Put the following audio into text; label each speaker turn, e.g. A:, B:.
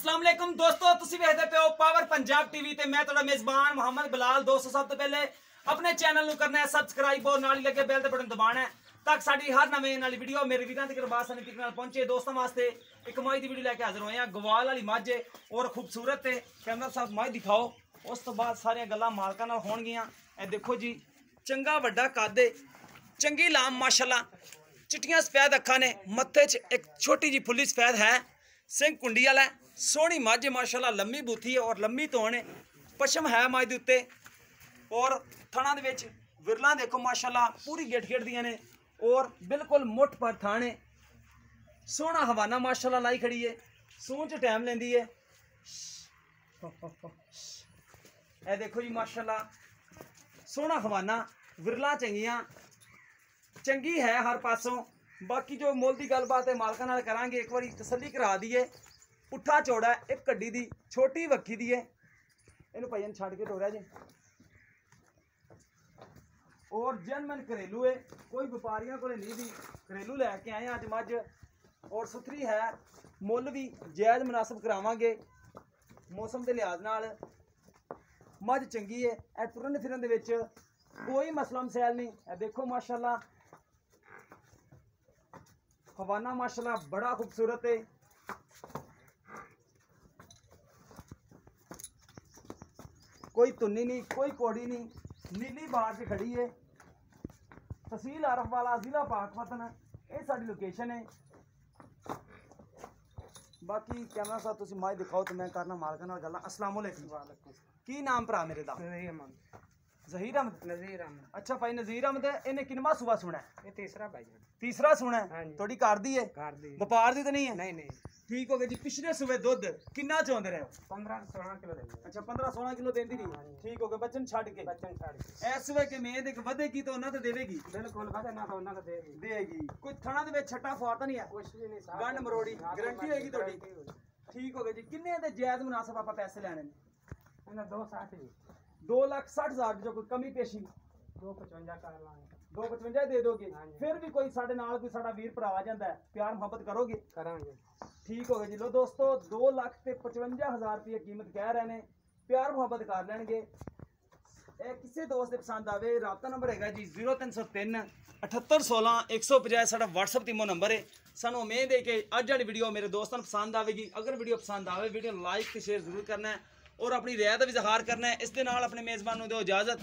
A: अस्सलाम वालेकुम दोस्तों, तुसी वेखदे पे हो पावर पंजाब टीवी ते मैं तुहाडा मेजबान मोहम्मद बिलाल। दोस्तों सब तो पहले अपने चैनल नु करना है सबसक्राइब और नाल ही लगे बेल दे बटन दबाना है ताकि साडी हर नवीं नाली वीडियो मेरे वीरां तक बासानी तरीके नाल पहुंचे। दोस्तों वास्ते एक मई दी वीडियो लेके हाजिर होए हैं। गवाल वाली मझ और खूबसूरत है। कैमरा साहब मझ दिखाओ। उस तो बाद सारियां गल्लां मालकां नाल होणगियां। ए देखो जी, चंगा वड्डा कद है, चंगी लाम माशाल्लाह, चिट्टियां सफेद अखां ने, मत्थे च एक छोटी जी फुल्ली सफेद है, सिंह कुंडी वाला, सोहनी मझ माशाल्लाह, लम्मी बूथी है और लम्मी तोण है, पशम है मझ दे उत्ते और थणा दे विच विरलां देखो माशाल्लाह पूरी गिट गिट दियां ने और बिल्कुल मुठ पर थाने। सोहना हवाना माशाल्लाह लाई खड़ी है, सूंह च टाइम लेंदी है। ए देखो जी माशाल्लाह सोहना हवाना, विरलां चंगियां, चंगी है हर पासों। बाकी जो मुल की गलबात है मालकां नाल करांगे, एक बारी तसल्ली करा दी है। पुट्ठा चौड़ा है, एक कड्डी दी छोटी वक्खी दी है। इन्हू भाईन छड़ के टोरिया जी और जनमन घरेलू है, कोई व्यापारियों को नहीं दी, घरेलू लैके आए अज मझ और सुथरी है। मुल भी जायज़ मुनासिब करावांगे मौसम के लिहाज नाल। मझ चंगी है, ए तुरन फिरन दे विच कोई मसला मसैल नहीं। ए देखो माशाल्लाह हवाना माशाल्लाह बड़ा खूबसूरत है। कोई तुन्नी नहीं, कोई कोड़ी नहीं, नीली बार से खड़ी है। तहसील आरफ वाला, जिला पाकपतन, ये साडी लोकेशन है। बाकी कैमरा साहब तुसी मझ दिखाओ तो मैं करना मालकां नाल गल्लां। अस्सलाम वालेकुम। की नाम भरा मेरे दा? ज़हीर अहमद।
B: नज़ीर अहमद।
A: अच्छा भाई नज़ीर अहमद, इन्हें किनवा सुबह सुना है?
B: ये तीसरा भाई।
A: तीसरा सुना है? थोड़ी घर दी है?
B: घर दी।
A: व्यापार दी तो नहीं है?
B: नहीं।
A: ठीक हो गया जी। पिछले सुबह दुध किन्ना चोंदे रहे हो?
B: 15-16 किलो देंगे।
A: अच्छा 15-16 किलो देंदी रही। ठीक हो गया। बच्चन छड़ के इस वे के मेद एक वधेगी तो ना तो देवेगी।
B: बिल्कुल वधे ना तो ना तो
A: देगी। कोई थणा दे विच छट्टा फाटा नहीं है?
B: कुछ भी नहीं।
A: गंड मरोड़ी गारंटी होगी तोड़ी। ठीक हो गया जी। किन्ने दे जायज मुनासिब आपा पैसे लेने ने?
B: इन्हें 260 जी।
A: 2,60,000 जो कोई कमी पेशी
B: 255 कर लांगे।
A: 255 दे दोगे? फिर भी कोई साडे नाल कोई साडा वीर भरा आ जांदा है, प्यार मोहब्बत करोगे?
B: करांगे।
A: ठीक हो गया जी। लो दोस्तों 2,55,000 रुपये कीमत कह रहे हैं, प्यार मोहब्बत कर लैणगे। किसी दोस्त दे पसंद आवे, राबता नंबर है जी 0303 7816 150 साडा व्हाट्सएप तीमो नंबर है। सानू उम्मीद है कि अज वाली वीडियो मेरे दोस्तों पसंद आएगी। अगर वीडियो पसंद आवे, वीडियो लाइक ते शेयर जरूर करना है और अपनी राय का भी इजहार करना है। इस दे नाल अपने मेज़बान नूं दिओ इजाजत।